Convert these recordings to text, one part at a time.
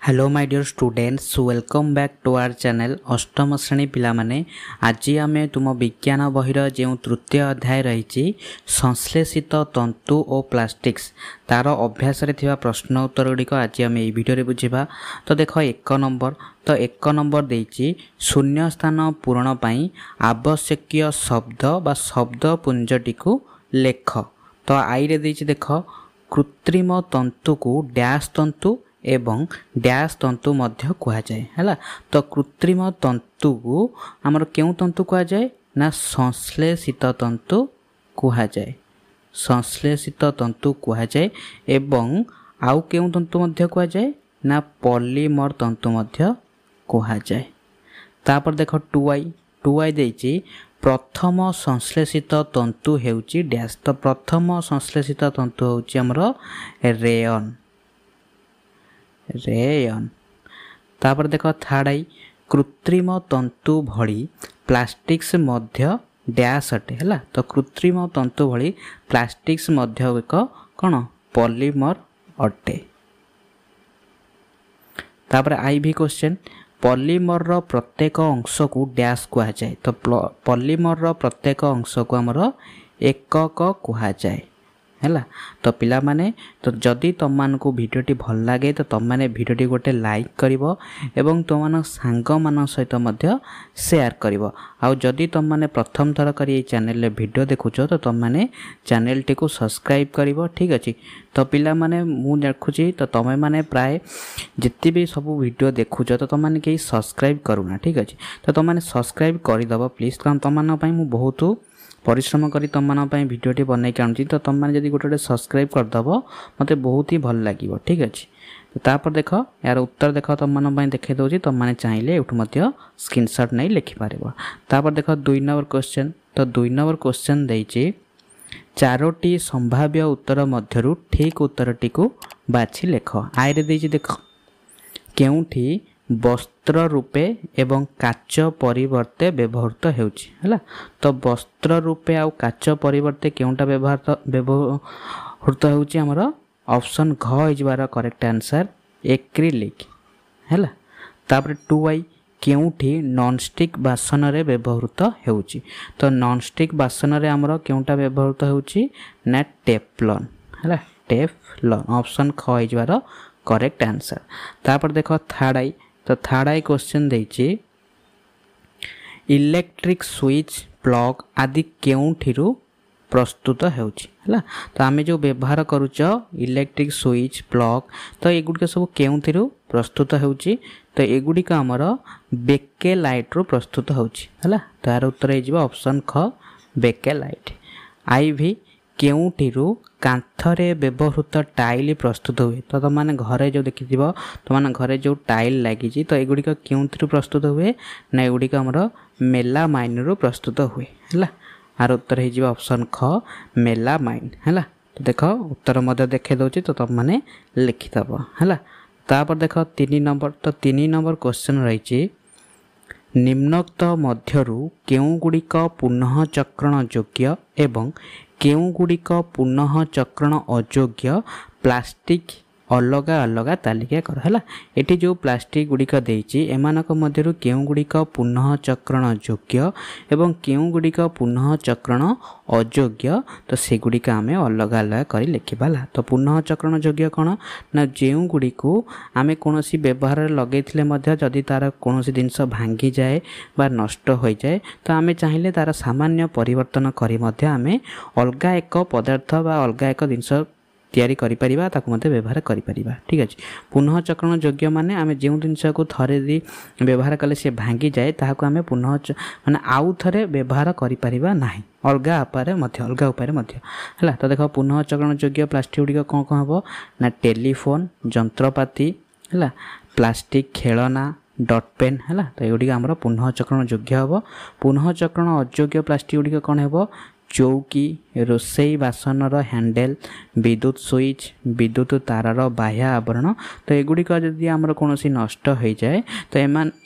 Hello my dear students welcome back to our channel अष्टम श्रेणी पिला माने आज आम तुम विज्ञान बहिर जो तृतीय अध्याय रही संश्लेषित तंतु और प्लास्टिक्स तार अभ्यास रे थिबा प्रश्न उत्तर गुड़िक आज आम ये भिडियो बुझा। तो देख एक नंबर देइछि शून्य स्थान पूरण पाई आवश्यक शब्द बा शब्द पुंजटी को लेख। तो आई रे देइछि देख कृत्रिम तंतु को डैश तंतु एवं डैश तंतु मध्य कहा जाए है। तो कृत्रिम तंतु को आमर क्यों तंतु कहा जाए ना संश्लेषित तंतु कहा जाए, संश्लेषित तंतु कहा जाए एवं आउ क्यों तंतु मध्य कहा जाए ना पॉलीमर तंतु मध्य कहा जाए। तापर देख 2i देइछि प्रथम संश्लेषित तंतु हेउछि डैश। तो प्रथम संश्लेषित तंतु हेउछि हमर रेयन। तापर देख 3 कृत्रिम तंतु भली प्लास्टिक्स मध्य डैश अटे है। तो कृत्रिम तंतु भली प्लास्टिक्स मध्य एक कौन पॉलीमर अटे। तापर आईवी क्वेश्चन पॉलीमर रो प्रत्येक अंश को डैश कहा जाए। तो पॉलीमर रो प्रत्येक अंश को हमर एकक कहा जाए है। तो पिला माने तो जदि तुम मान को वीडियोटी भल लगे तो तुम माने वीडियोटी गोटे लाइक करिवो एवं तुम मान सांग मान सहित मध्य शेयर करिवो। आउ जदि तुम माने प्रथम थर करी चैनल रे वीडियो देखुछो तो तुम माने चैनल टी को सब्सक्राइब करिवो। ठीक अछि। तो पिला माने मु देखुछि तो तुम माने प्राय जितने भी सब वीडियो देखुछो तो तुम माने के सब्सक्राइब करूना। ठीक अछि। तो तुम माने सब्सक्राइब करि दबो प्लीज, कारण तुम मान पई मु बहुत परिश्रम करी तुम मान भिडियोटी बनई के आनुची। तो तुम मैंने जब गोटे सब्सक्राइब करदेव मत बहुत ही भल लगे। ठीक अच्छे। तो तापर देख यार उत्तर देख तुम मान देखे दूसरी, तुम मैंने चाहिए यूँ स्क्रीनशॉट नहीं लिखिपार। तापर देख 2 नंबर क्वेश्चन। तो 2 नंबर क्वेश्चन देइछि 4टी संभाव्य उत्तर मध्यरु ठीक उत्तरटी को बाछि लेख। आइरे देइछि देख केउठी वस्त्र रूपे एवं काच परिवर्ते व्यवहृत हेउछि हैला। तो वस्त्र रूपे आ काच परिवर्ते केउटा व्यवहृत हेउछि हमर ऑप्शन घ इज बार करेक्ट आंसर एक्रिलिक हैला। तापर 2i केउठी नॉनस्टिक बासन रे व्यवहृत हेउछि। तो नॉनस्टिक बासन रे हमर केउटा व्यवहृत हेउछि ना टेफ्लॉन हैला, टेफ्लॉन ऑप्शन ख इज बार करेक्ट आंसर। तापर देखो 3i। तो 3i क्वेश्चन देइछि इलेक्ट्रिक स्विच प्लग आदि केउठिरु प्रस्तुत हेउछि हैला। तो आमे जो व्यवहार करूछ इलेक्ट्रिक स्विच प्लग तो एगुडिक सब केउठिरु प्रस्तुत हेउछि। तो एगुडिक हमर बेकेलाइट रु प्रस्तुत हेउछि हैला। तार उत्तर हे जिवो ऑप्शन ख बेकेलाइट। आईवी केउठिरु कांथरे व्यवहृत टाइल प्रस्तुत हुए। तो तुम मैंने घरे जो देखि तुम मैंने घरे जो टाइल लगी तो एगुड़िक क्यों प्रस्तुत हुए ना एगुड़िक हमर मेलामाइन रु प्रस्तुत हुए है। आर उत्तर हो ऑप्शन ख मेलामाइन है। तो देख उत्तर मध्य देखे दौची तो तुम मैंने लिखिदब है। तापर देख 3 नंबर। तो 3 नंबर क्वेश्चन रही निम्नोक्त मध्यरु केउं गुड़िक पुनः चक्रण योग्य एवं केउं गुड़िक पुनः चक्रण अयोग्य प्लास्टिक अलगा अलगा तालिका कर है। एटी जो प्लास्टिक गुड़िक देइछि एमानक मध्यरु केउं गुड़िक पुनः चक्रण योग्य एवं केउं गुड़िक पुनः चक्रण अयोग्य तो से गुड़िक आमे अलगा अलगा करी लिखिबाला। तो पुनः चक्रण योग्य कौन ना जेउ गुड़िक आमे कोनोसी व्यवहार लगेथिले मध्य जदि तार कोनोसी जिंस भांगी जाए बा नष्ट हो जाए तो आमे चाहिए तार सामान्य परिवर्तन करी मध्य आमे अलगा एक पदार्थ बा अलगा एक जिंस तैयारी करि परिबा ताकु मते व्यवहार करि परिबा। ठीक अछि। पुनः चक्रण योग्य माने आमे जेउ जिंस को थरे दी व्यवहार कले से भांगी जाए ताहाकु आमे पुनः माने आउ थरे व्यवहार करि परिबा नाही अलगा उपाय मध्य हला। तो देखो पुनः चक्रण योग्य प्लास्टिक गुड़िक कौन कौन हम ना टेलीफोन जंत्रपाति है, प्लास्टिक खेलना डट पेन है। तो ये आमर पुनः चक्रण योग्य हम। पुनः चक्रण अयोग्य प्लास्टिक गुड़िक कौन हम चौकी रोसई बासनर हैंडल विद्युत स्विच विद्युत तारार बाह्य आवरण। तो एगुड़िक जदि आमर कौन नष्ट हो जाए तो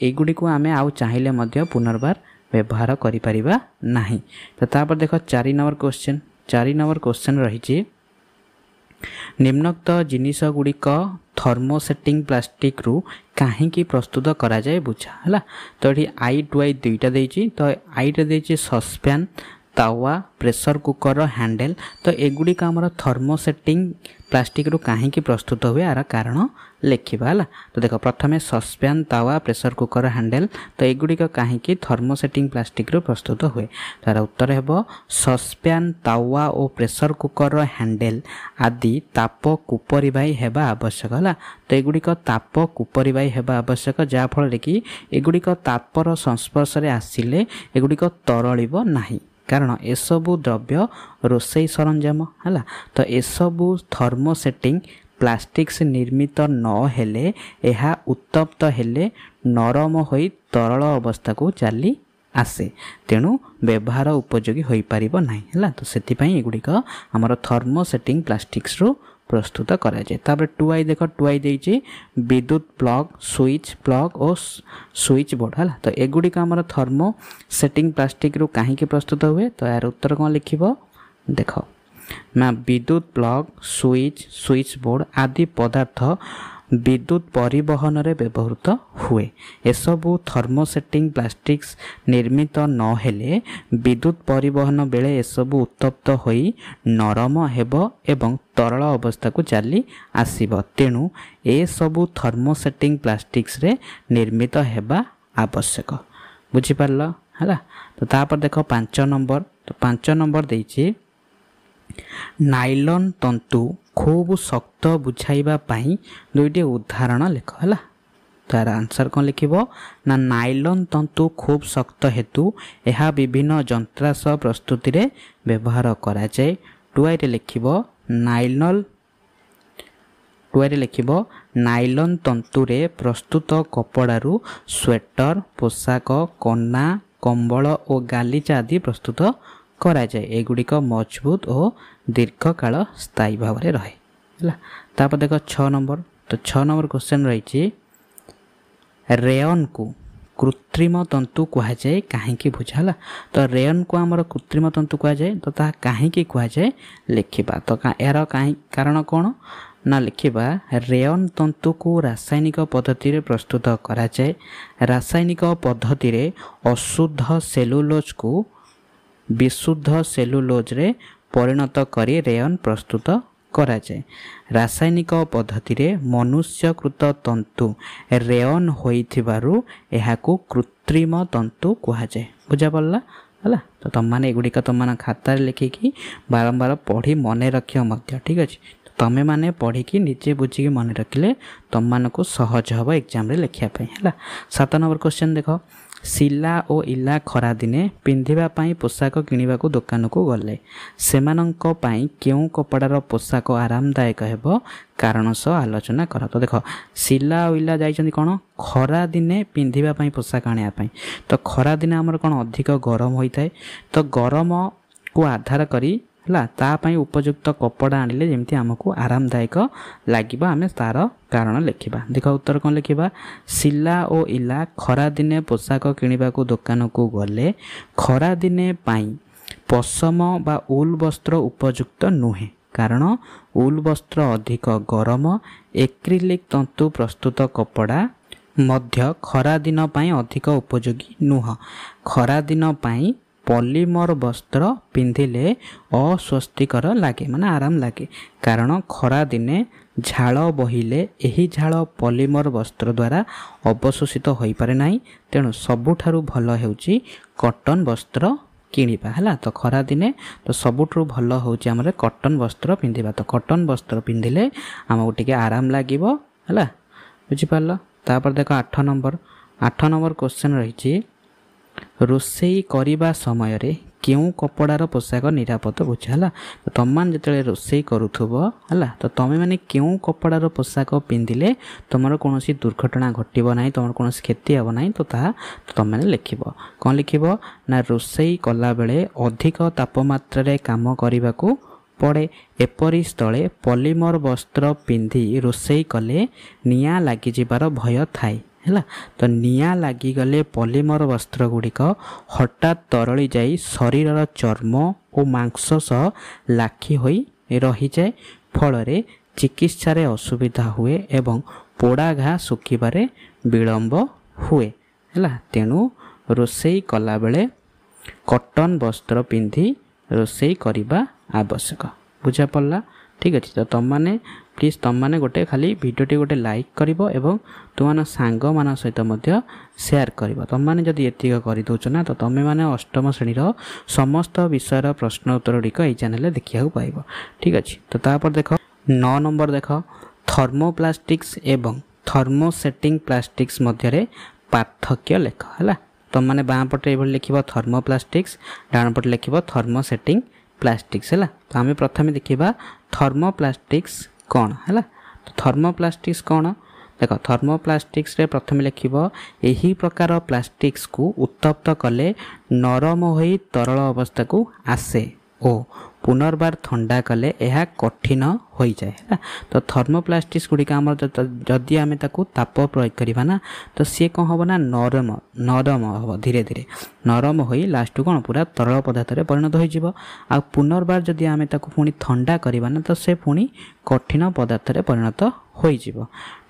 एगुड़िक आम आउ चाहिए मध्य पुनर्बार व्यवहार करि परिबा नाही। तो तापर देख 4 नंबर क्वेश्चन। 4 नंबर क्वेश्चन रही निम्नोक्त जिनिस गुड़िक थर्मोसेटिंग प्लास्टिक रु कहीं प्रस्तुत करा जाए बुझा है। तो ये आई टू आई दुईटा देती, तो आई टे देती सस्पैन, तावा, प्रेशर कुकर हैंडल। तो एगुड़िक आमर थर्मोसेटिंग प्लास्टिक रु कहीं प्रस्तुत हुए यार कारण लिखा है। तो देख प्रथम सस्पैन, तावा, प्रेशर कुकर हैंडल। तो एगुड़िक कहीं थर्मोसेटिंग प्लास्टिक रु प्रस्तुत हुए। तार उत्तर है सस्पैन, तावा और प्रेशर कुकर हैंडल आदि ताप कुपरिवाही हेबा आवश्यक है। तो एगुड़िक ताप कुपरिवाही हेबा आवश्यक जहाँफल कि एगुड़िक तापर संस्पर्श आसिले एगुड़िक तरलिब नाही, कारण एसबू द्रव्य रोषेई सरंजाम है। तो एसबू थर्मोसेटिंग प्लास्टिक से निर्मित न हेले एहा उत्तप्त हेले नरम होई तरल अवस्था को चली आसे, तेणु व्यवहार उपयोगी हो पारिबो नाही है। तो सेतिपई एगुड़िक आमर थर्मोसेटिंग प्लास्टिक्स रु प्रस्तुत करा जाए। तापर टू आई देख टू आई देछि विद्युत प्लग, स्विच प्लग और स्विच बोर्ड है। तो एगुड़िक आमर थर्मोसेटिंग प्लास्टिक रु कहीं प्रस्तुत हुए। तो यार उत्तर कौन लिखिबो देख ना विद्युत प्लग, स्विच, स्विच बोर्ड आदि पदार्थ विद्युत परिवहन रे व्यवहृत हुए। एसबू थर्मोसेटिंग प्लास्टिक्स निर्मित न हेले विद्युत परिवहन बेले एसबू उत्तप्त होई नरम हेबो एवं तरल अवस्था को चली आसीबो, तेणु ए सबू थर्मोसेटिंग प्लास्टिक्स रे निर्मित हेबा आवश्यक। बुझी पारल है। तो तापर देख 5 नंबर। तो 5 नंबर देछि नाइलॉन तंतु खूब शक्त बुझाइबा पाई दुईटी उदाहरण लिख है। तार आंसर कौन लिखिबो ना नाइलॉन तंतु खूब शक्त हेतु यह विभिन्न जंत्रांश प्रस्तुति रे व्यवहार करा जाए। टुआई रे लिखिबो नाइलॉन, टुआई रे लिखिबो नाइलॉन तंतु रे प्रस्तुत कपड़ारू स्वेटर, पोशाक, कना, कंबल और गालीचा आदि प्रस्तुत करा जाए। एगुड़िक मजबूत और दीर्घकाल स्थायी भाव में रहे है। तापर देख 6 नंबर। तो 6 नंबर क्वेश्चन रही रेयन को कृत्रिम तंतु कहुए कहीं बुझा। तो रेयन को आमर कृत्रिम तंतु कहुए, तो ता कहीं कहुए लिखा। तो यार कहीं कारण कौन ना लिखा रेयन तंतु को रासायनिक पद्धति रे प्रस्तुत करा जाए। रासायनिक पद्धति रे अशुद्ध सेलुलोज को विशुद्ध सेलुलोज रे परिणत करी रेयन प्रस्तुत करा जाए। रासायनिक पद्धति रे मनुष्यकृत तंतु रेयन होइथिबारु एहाकू कृत्रिम तंतु कहा जाए। बुझा पड़ला है। तो तुम मैंने एगुड़िक तुम मैंने खातार लिखिकी बारंबार पढ़ी मन रख मध्य, ठीक अच्छे। तमें मैंने पढ़ी निजे बुझी मन रखिले तुम मानक सहज हम एग्जाम लिखापी है। 7 नंबर क्वेश्चन देख शिला और इला खरा दिने पिंधिबाई पोशाक किणवाक दुकान को गले सेमानंक पाई केउ कपड़ार पोशाक आरामदायक हेबो कारण सह आलोचना कर। तो देख शिला और इला जाइछन्ति कौन खरा दिने पिंधिबाई पोशाक आनियापाई। तो खरा दिने आमर कौन अधिक गरम होता है। तो गरम को आधार करी तापाई उपयुक्त कपड़ा आनिले जेमती आमको आरामदायक लगे आम तार कारण लिखा। देख उत्तर कौन लिखा शिला और इला खरा दिने पोशाक किणवाक दुकान को गले खरा दिने पाई पशम बा उल वस्त्र उपयुक्त नुहे कारण उल वस्त्र अधिक गरम। एक्रिलिक तंतु प्रस्तुत कपड़ा मध्य खरा दिन पाई अधिक उपयोगी नुह। खरा दिन पाई पॉलीमर वस्त्र पिंधिले अस्वस्तिकर लगे माने आराम लगे कारण खरा दिने झाल बहिले एही झाल पॉलीमर वस्त्र द्वारा अवशोषित हो पारे नाही। तेणु सबुठारु भल हेउची कॉटन वस्त्र किणिबा है। तो खरा दिने तो सबुठु भल होउची हमरे कॉटन वस्त्र पिंधिबा। तो कॉटन वस्त्र पिंधिले हमको टिके आराम लागिबो है। बुझी पारल। तापर देखो 8 नंबर क्वेश्चन रही रोषेई करने समय रे केउ कपड़ार पोशाक निरापद बुझा है। तो तुम मैंने जो रोषेई करुथुब है तो तुम्हें मैंने केउ कपड़ार पोशाक पिंधिले तुम कौन दुर्घटना घटब ना तुम कौन क्षति हे ना। तो तुम मैंने लिख कौन लिख ना रोषेई कला बेले अधिक तापमात्रा काम करने को पड़े। एपरी स्थले पॉलीमर वस्त्र पिंधि रोषेई कले निआं लागि जिबार भय थाए है। तो निआं लागिगले पॉलीमर वस्त्र गुड़िक हठात तरली जाई शरीर चर्म और मांस सह लाखी होई रही जाए फल ଚିକିତ୍ସାରେ ଅସୁବିଧା ହୁଏ ଏବଂ ପୋଡ଼ା ଘା ଶୁଖିବାରେ ବିଳମ୍ବ ହୁଏ ହେଲା। ତେଣୁ ରୋଷେଇ କଲାବେଳେ କଟନ ବସ୍ତ୍ର ପିନ୍ଧି ରୋଷେଇ କରିବା ଆବଶ୍ୟକ। ବୁଝା ପଡ଼ିଲା? ଠିକ୍ ଅଛି। ତ ତୁମମାନେ ପ୍ଲିଜ୍ ତୁମମାନେ ଗୋଟେ ଖାଲି ଭିଡ଼ିଓଟି ଗୋଟେ ଲାଇକ୍ କରିବ ଏବଂ ତୁମମାନଙ୍କ ସାଙ୍ଗମାନଙ୍କ ସହିତ ମଧ୍ୟ ସେୟାର କରିବ। ତୁମମାନେ ଯଦି ଏତିକ କରିଦେଉଛ ନା ତ ତୁମେମାନେ ଅଷ୍ଟମ ଶ୍ରେଣୀର ସମସ୍ତ ବିଷୟର ପ୍ରଶ୍ନ ଉତ୍ତର ଗୁଡ଼ିକ ଏଇ ଚ୍ୟାନେଲରେ ଦେଖିବାକୁ ପାଇବ। ଠିକ୍ ଅଛି। ତ ତାପରେ ଦେଖ 9 ନମ୍ବର ଦେଖ ଥର୍ମୋପ୍ଲାଷ୍ଟିକ୍ସ ଏବଂ ଥର୍ମୋସେଟିଂ ପ୍ଲାଷ୍ଟିକ୍ସ ମଧ୍ୟରେ ପାର୍ଥକ୍ୟ ଲେଖ ହେଲା। ତୁମମାନେ ବାଁ ପଟେ ଏଇଭଳି ଲେଖିବ ଥର୍ମୋପ୍ଲାଷ୍ଟିକ୍ସ, ଡାହାଣ ପଟେ ଲେଖିବ ଥର୍ମୋସେଟିଂ ପ୍ଲାଷ୍ଟିକ୍ସ ହେଲା। ତ ଆମେ ପ୍ରଥମେ ଦେଖିବା ଥର୍ମୋପ୍ଲାଷ୍ଟିକ୍ସ କ'ଣ ହେଲା। ତ ଥର୍ମୋପ୍ଲାଷ୍ଟିକ୍ସ କ'ଣ ଦେଖ, ଥର୍ମୋପ୍ଲାଷ୍ଟିକ୍ସରେ ପ୍ରଥମେ ଲେଖିବ ଏହି ପ୍ରକାର ପ୍ଲାଷ୍ଟିକ୍ସକୁ ଉତ୍ତପ୍ତ କଲେ ନରମ ହୋଇ ତରଳ ଅବସ୍ଥାକୁ ଆସେ ଓ ପୁନର୍ବାର ଥଣ୍ଡା କଲେ ଏହା କଠିନ ହୋଇଯାଏ ହେଲା। ତ ଥର୍ମୋପ୍ଲାଷ୍ଟିକ୍ସ ଗୁଡ଼ିକ ଆମର ଯଦି ଆମେ ତାକୁ ତାପ ପ୍ରୟୋଗ କରିବା ନା ତ ସିଏ କ'ଣ ହେବ ନା ନରମ ହେବ, ଧୀରେ ଧୀରେ ନରମ ହୋଇ ଲାଷ୍ଟକୁ କ'ଣ ପୁରା ତରଳ ପଦାର୍ଥରେ ପରିଣତ ହୋଇଯିବ। ଆଉ ପୁନର୍ବାର ଯଦି ଆମେ ତାକୁ ପୁଣି ଥଣ୍ଡା କରିବା ନା ତ ସେ ପୁଣି କଠିନ ପଦାର୍ଥରେ ପରିଣତ ହୋଇଯିବ।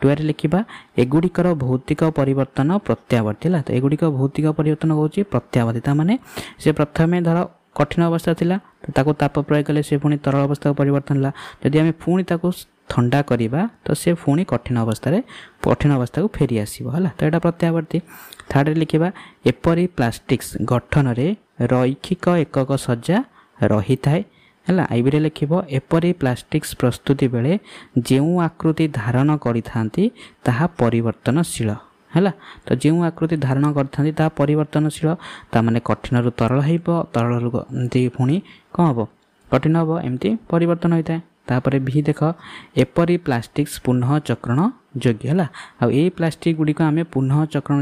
2ରେ ଲେଖିବା ଏଗୁଡ଼ିକର ଭୌତିକ ପରିବର୍ତ୍ତନ ପ୍ରତ୍ୟାବର୍ତ୍ତୀ ହେଲା। ତ ଏଗୁଡ଼ିକ ଭୌତିକ ପରିବର୍ତ୍ତନ ହେଉଛି ପ୍ରତ୍ୟାବର୍ତ୍ତୀ। ତା'ମାନେ ସେ ପ୍ରଥମେ ଧର କଠିନ ଅବସ୍ଥା ଥିଲା, ତାକୁ ତାପ ପ୍ରୟୋଗ କଲେ ସେ ପୁଣି ତରଳ ଅବସ୍ଥାକୁ ପରିବର୍ତ୍ତନ ହେଲା। ଯଦି ଆମେ ପୁଣି ତାକୁ ଥଣ୍ଡା କରିବା ତ ସେ ପୁଣି କଠିନ ଅବସ୍ଥାକୁ ଫେରି ଆସିବ ହେଲା। ତ ଏଇଟା ପ୍ରତ୍ୟାବର୍ତ୍ତୀ। 3ରେ ଲେଖିବା ଏପରି ପ୍ଲାଷ୍ଟିକ୍ସ ଗଠନରେ ରୈଖିକ ଏକକ ସଜ୍ଜା ରହିଥାଏ ହେଲା। 5ରେ ଲେଖିବ ଏପରି ପ୍ଲାଷ୍ଟିକ୍ସ ପ୍ରସ୍ତୁତି ବେଳେ ଯେଉଁ ଆକୃତି ଧାରଣ କରିଥାନ୍ତି ତାହା ପରିବର୍ତ୍ତନଶୀଳ ହେଲା। ତ ଯେଉଁ ଆକୃତି ଧାରଣ କରିଥାନ୍ତି ତାହା ପରିବର୍ତ୍ତନଶୀଳ। ତା'ମାନେ କଠିନରୁ ତରଳ ହେବ, ତରଳରୁ ଏମିତି ପୁଣି କ'ଣ ହେବ, କଠିନ ହେବ, ଏମିତି ପରିବର୍ତ୍ତନ ହୋଇଥାଏ। ତାପରେ ଭି ଦେଖ ଏପରି ପ୍ଲାଷ୍ଟିକ୍ସ ପୁନଃ ଚକ୍ରଣ ଯୋଗ୍ୟ ହେଲା। ଆଉ ଏଇ ପ୍ଲାଷ୍ଟିକ୍ ଗୁଡ଼ିକ ଆମେ ପୁନଃ ଚକ୍ରଣ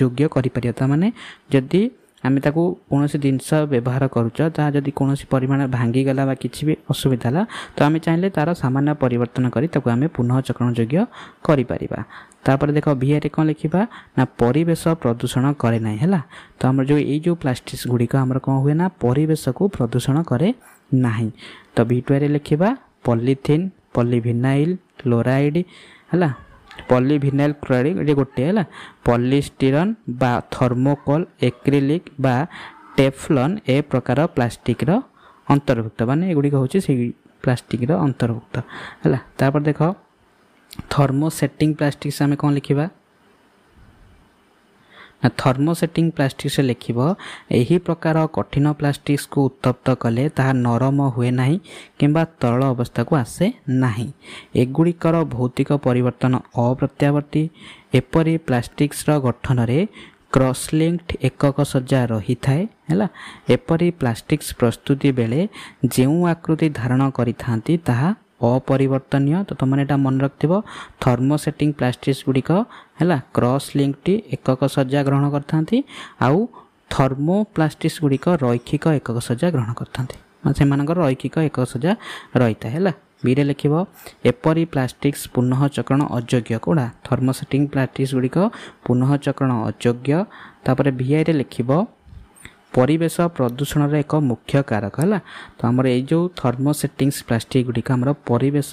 ଯୋଗ୍ୟ କରିପାରିବା। ତା'ମାନେ ଯଦି ଆମେ ତାକୁ କୌଣସି ଜିନିଷ ବ୍ୟବହାର କରୁଛ, ତାହା ଯଦି କୌଣସି ପରିମାଣରେ ଭାଙ୍ଗିଗଲା ବା କିଛି ବି ଅସୁବିଧା ହେଲା ତ ଆମେ ଚାହିଁଲେ ତା'ର ସାମାନ୍ୟ ପରିବର୍ତ୍ତନ କରି ତାକୁ ଆମେ ପୁନଃ ଚକ୍ରଣ ଯୋଗ୍ୟ କରିପାରିବା। ତାପରେ ଦେଖ ଭିଆରେ କ'ଣ ଲେଖିବା ନା ପରିବେଶ ପ୍ରଦୂଷଣ କରେ ନାହିଁ ହେଲା। ତ ଆମର ଏଇ ଯେଉଁ ପ୍ଲାଷ୍ଟିକ୍ସ ଗୁଡ଼ିକ ଆମର କ'ଣ ହୁଏ ନା ପରିବେଶକୁ ପ୍ରଦୂଷଣ କରେ ନାହିଁ। ତ V2ରେ ଲେଖିବା ପଲିଥିନ୍, ପଲିଭିନାଇଲ୍ କ୍ଲୋରାଇଡ଼୍ ହେଲା, ପଲିଭିନାଇଲ୍ କ୍ଲୋରାଇଡ଼୍ ଏଠି ଗୋଟେ ହେଲା, ପଲିଷ୍ଟିରନ୍ ବା ଥର୍ମୋକୋଲ୍, ଏକ୍ରିଲିକ୍ ବା ଟେଫ୍ଲନ୍ ଏ ପ୍ରକାର ପ୍ଲାଷ୍ଟିକ୍ର ଅନ୍ତର୍ଭୁକ୍ତ। ମାନେ ଏଗୁଡ଼ିକ ହେଉଛି ସେଇ ପ୍ଲାଷ୍ଟିକ୍ର ଅନ୍ତର୍ଭୁକ୍ତ ହେଲା। ତାପରେ ଦେଖ ଥର୍ମୋସେଟିଂ ପ୍ଲାଷ୍ଟିକ୍ସ ଆମେ କ'ଣ ଲେଖିବା ନା ଥର୍ମୋସେଟିଂ ପ୍ଲାଷ୍ଟିକ୍ସରେ ଲେଖିବ ଏହି ପ୍ରକାର କଠିନ ପ୍ଲାଷ୍ଟିକ୍ସକୁ ଉତ୍ତପ୍ତ କଲେ ତାହା ନରମ ହୁଏ ନାହିଁ କିମ୍ବା ତରଳ ଅବସ୍ଥାକୁ ଆସେ ନାହିଁ। ଏଗୁଡ଼ିକର ଭୌତିକ ପରିବର୍ତ୍ତନ ଅପ୍ରତ୍ୟାବର୍ତ୍ତୀ। ଏପରି ପ୍ଲାଷ୍ଟିକ୍ସର ଗଠନରେ କ୍ରସଲିଙ୍କ୍ଡ ଏକକ ସଜ୍ଜା ରହିଥାଏ ହେଲା। ଏପରି ପ୍ଲାଷ୍ଟିକ୍ସ ପ୍ରସ୍ତୁତି ବେଳେ ଯେଉଁ ଆକୃତି ଧାରଣ କରିଥାନ୍ତି ତାହା ଅପରିବର୍ତ୍ତନୀୟ। ତ ତୁମମାନେ ଏଇଟା ମନେ ରଖିଥିବ ଥର୍ମୋସେଟିଂ ପ୍ଲାଷ୍ଟିକ୍ସ ଗୁଡ଼ିକ ହେଲା କ୍ରସ୍ ଲିଙ୍କ୍ଡ ଏକକ ସଜ୍ଜା ଗ୍ରହଣ କରିଥାନ୍ତି, ଆଉ ଥର୍ମୋ ପ୍ଲାଷ୍ଟିକ୍ସ ଗୁଡ଼ିକ ରୈଖିକ ଏକକ ସଜ୍ଜା ଗ୍ରହଣ କରିଥାନ୍ତି। ସେମାନଙ୍କର ରୈଖିକ ଏକକ ସଜ୍ଜା ରହିଥାଏ ହେଲା। ବିରେ ଲେଖିବ ଏପରି ପ୍ଲାଷ୍ଟିକ୍ସ ପୁନଃ ଚକ୍ରଣ ଅଯୋଗ୍ୟ। କେଉଁଟା ଥର୍ମୋସେଟିଂ ପ୍ଲାଷ୍ଟିକ୍ସ ଗୁଡ଼ିକ ପୁନଃ ଚକ୍ରଣ ଅଯୋଗ୍ୟ। ତାପରେ ଭିଆଇରେ ଲେଖିବ ପରିବେଶ ପ୍ରଦୂଷଣର ଏକ ମୁଖ୍ୟ କାରକ ହେଲା। ତ ଆମର ଏଇ ଯେଉଁ ଥର୍ମୋସେଟିଂସ୍ ପ୍ଲାଷ୍ଟିକ୍ ଗୁଡ଼ିକ ଆମର ପରିବେଶ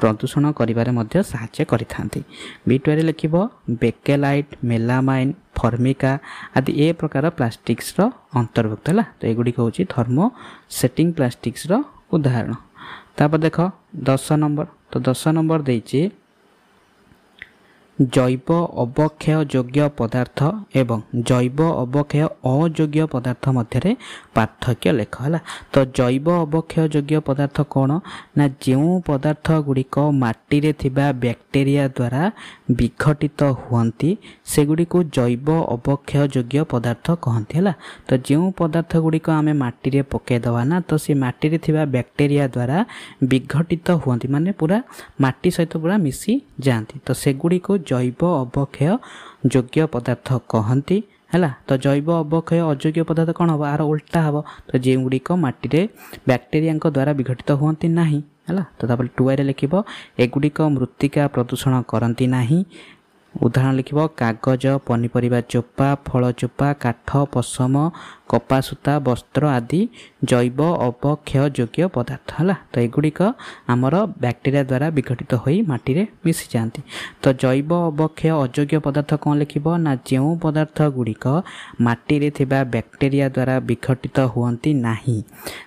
ପ୍ରଦୂଷଣ କରିବାରେ ମଧ୍ୟ ସାହାଯ୍ୟ କରିଥାନ୍ତି। V2ରେ ଲେଖିବ ବେକେଲାଇଟ୍, ମେଲାମାଇନ୍, ଫର୍ମିକା ଆଦି ଏ ପ୍ରକାର ପ୍ଲାଷ୍ଟିକ୍ସର ଅନ୍ତର୍ଭୁକ୍ତ ହେଲା। ତ ଏଗୁଡ଼ିକ ହେଉଛି ଥର୍ମୋସେଟିଂ ପ୍ଲାଷ୍ଟିକ୍ସର ଉଦାହରଣ। ତାପରେ ଦେଖ 10 ନମ୍ବର। ତ 10 ନମ୍ବର ଦେଇଛି ଜୈବ ଅବକ୍ଷୟ ଯୋଗ୍ୟ ପଦାର୍ଥ ଏବଂ ଜୈବ ଅବକ୍ଷୟ ଅଯୋଗ୍ୟ ପଦାର୍ଥ ମଧ୍ୟରେ ପାର୍ଥକ୍ୟ ଲେଖ ହେଲା। ତ ଜୈବ ଅବକ୍ଷୟ ଯୋଗ୍ୟ ପଦାର୍ଥ କ'ଣ ନା ଯେଉଁ ପଦାର୍ଥ ଗୁଡ଼ିକ ମାଟିରେ ଥିବା ବ୍ୟାକ୍ଟେରିଆ ଦ୍ୱାରା ବିଘଟିତ ହୁଅନ୍ତି ସେଗୁଡ଼ିକୁ ଜୈବ ଅବକ୍ଷୟ ଯୋଗ୍ୟ ପଦାର୍ଥ କହନ୍ତି ହେଲା। ତ ଯେଉଁ ପଦାର୍ଥ ଗୁଡ଼ିକ ଆମେ ମାଟିରେ ପକାଇଦେବା ନା ତ ସେ ମାଟିରେ ଥିବା ବ୍ୟାକ୍ଟେରିଆ ଦ୍ୱାରା ବିଘଟିତ ହୁଅନ୍ତି, ମାନେ ପୁରା ମାଟି ସହିତ ପୁରା ମିଶି ଯାଆନ୍ତି, ତ ସେଗୁଡ଼ିକୁ ଜୈବ ଅବକ୍ଷୟ ଯୋଗ୍ୟ ପଦାର୍ଥ କହନ୍ତି ହେଲା। ତ ଜୈବ ଅବକ୍ଷୟ ଅଯୋଗ୍ୟ ପଦାର୍ଥ କ'ଣ ହେବ, ଆର ଓଲଟା ହେବ। ତ ଯେଉଁଗୁଡ଼ିକ ମାଟିରେ ବ୍ୟାକ୍ଟେରିଆଙ୍କ ଦ୍ୱାରା ବିଘଟିତ ହୁଅନ୍ତି ନାହିଁ ହେଲା। ତ ତାପରେ 2ରେ ଲେଖିବ ଏଗୁଡ଼ିକ ମୃତ୍ତିକା ପ୍ରଦୂଷଣ କରନ୍ତି ନାହିଁ। ଉଦାହରଣ ଲେଖିବ କାଗଜ, ପନିପରିବା ଚୋପା, ଫଳ ଚୋପା, କାଠ, ପଶମ, कपा सूता वस्त्र आदि जैव अवक्षययोग्य पदार्थ है। तो एगुड़िक आमर बैक्टेरिया द्वारा विघटित हो माटी रे मिसी जाती। तो जैव अवक्षय अयोग्य पदार्थ कौन लिखिब ना जो पदार्थ गुड़िक माटी रे थिबा बैक्टेरिया द्वारा विघटित हुअंती नाही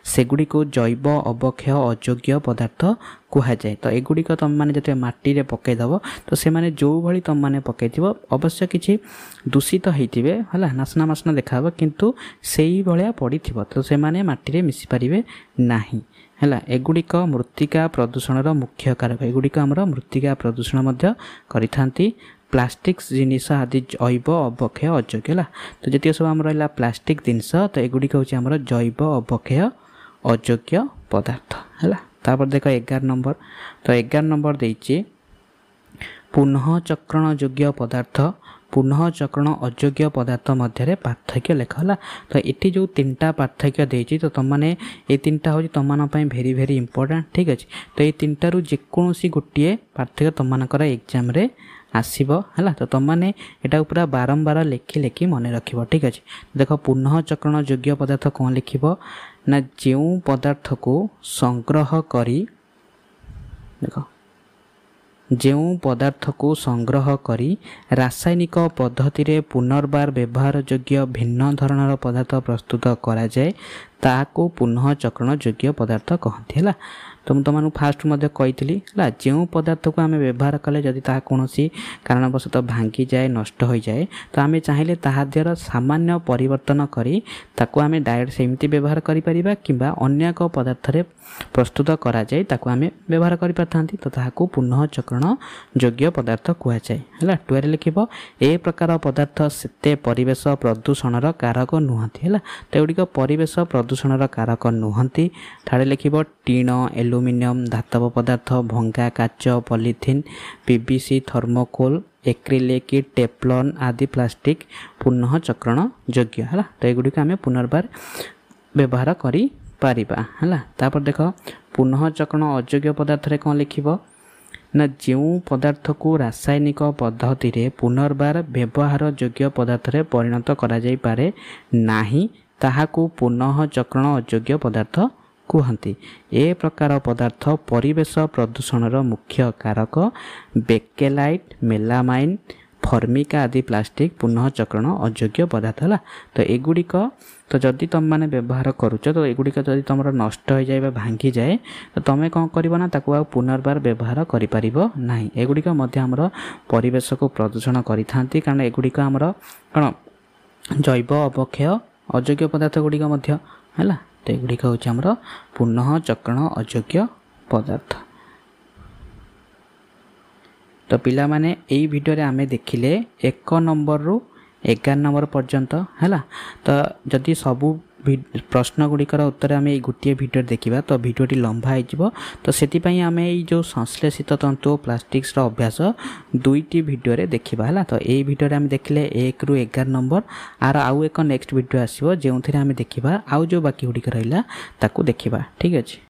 सेगुड़िक जैव अवक्षय अयोग्य पदार्थ कुहा जाए। तो एगुड़िक तुम मैंने जो माटी रे पकईदेव तो से माने जो भली तुम मैंने पकईथिब अवश्य किसी दूषित होते है नासना मासना देखा किंतु से ही भाया पड़ी तो से माने माटी रे मिसी पारिबे नाही है। एगुड़िक मृत्तिका प्रदूषण मुख्य कारक एगुड़िक आमर मृत्तिका प्रदूषण मध्य करिथांती प्लास्टिक जिनिस आदि जैव अवक्षय अयोग्य है। तो जी सब आम रहा प्लास्टिक जिनस तो एगुड़िक हूँ आमर जैव अवक्षय अयोग्य पदार्थ है। तापर देख 11 नंबर। तो 11 नंबर देइछि पुनः चक्रण योग्य पदार्थ पुनः चक्रण अयोग्य पदार्थ मध्य पार्थक्य लेख है। तो ये जो 3टा पार्थक्य देइछि तो तुम मैंने ये 3टा हूँ तुम भेरी भेरी इंपोर्टेंट ठीक अच्छे। तो ये 3टारू जेकोसी गोटे पार्थक्य तुम मानकर एग्जाम रे आसीबो है। तो तुम मैंने यहाँ पूरा बारंबार लेखि लेखि मन रख ठीक अच्छे। देख पुनः चक्रण योग्य पदार्थ कौन लिखिब ना जो पदार्थ को संग्रह करी देख जो पदार्थ को संग्रह करी रासायनिक पद्धति रे पुनर्बार व्यवहार योग्य भिन्न धरणर पदार्थ प्रस्तुत करा जाए ताको पुनः चक्रण योग्य पदार्थ कहते हैं। तो मुझे तुमको फास्ट कही जो पदार्थ को आम व्यवहार कले जदि ता कौन कारणवश भांगी जाए नष्ट हो जाए तो आम चाहिए ताद्वारा सामान्य परिवर्तन करी ताको आम डायरेक्ट सेमती व्यवहार करिपरिबा किंबा अन्य एक पदार्थ रे प्रस्तुत करा जाए ताको आम व्यवहार करि पारथांती। तो ताहाको पुनः चक्रण योग्य पदार्थ कुआ जाए है। 12 लिखिब ए प्रकार पदार्थ सेते परिवेश प्रदूषणर कारक नुहंती है। तो एगुड़िक परिवेश प्रदूषणर कारक नुहंती। 13 लिखिब टीण एल्युमिनियम धातव पदार्थ भंगा काच polythene PVC thermocol acrylic Teflon आदि प्लास्टिक पुनः चक्रण योग्य है। तो एगुड़िक आम पुनर्बार व्यवहार करि पारिबा है। तापर देख पुनः चक्रण अयोग्य पदार्थ रे कौन लिखिब ना जो पदार्थ को रासायनिक पद्धति रे पुनर्बार व्यवहार योग्य पदार्थ रे परिणत करा जाई पारे नाही ताहाको पुनः चक्रण अयोग्य पदार्थ कहती। ए प्रकार पदार्थ परिवेश प्रदूषणर मुख्य कारक बेकेलाइट मेलामाइन फर्मिका आदि प्लास्टिक पुनः चक्रण अयोग्य पदार्थ है। तो एगुड़िक तो जदि तुम मैंने व्यवहार करुच तो एगुड़िक जदि तुम नष्ट हो जाए भांगी जाए तो तुम कौन करना ताकू आ पुनर्बार व्यवहार करें एगुड़िक आमर परिवेश को प्रदूषण करिथांती कारण एगुड़िक आमर कौन जैव अवक्षय अयोग्य पदार्थ गुड़िक है। तो एगुड़िक हूँ आमर पुनः चक्रण अयोग्य पदार्थ। तो पिला माने एई वीडियो रे आमे देखिले 1 नंबर रु 11 नंबर पर्यंत है। तो जदि सबू प्रश्न गुड़िकर उत्तर आम गोटे भिडियो देखा तो भिडियोटी लंबा हो तो से आम जो संश्लेषित तंतु प्लास्टिक्स अभ्यास 2टी भिडियो देखा है। तो यही भिडियो आम देखिले 1 रु 11 नंबर आर आउ एक नेक्स्ट भिडियो आसो जो आम देखा आउ जो बाकी गुड़िक रहा ताकू देखा ठीक अच्छे।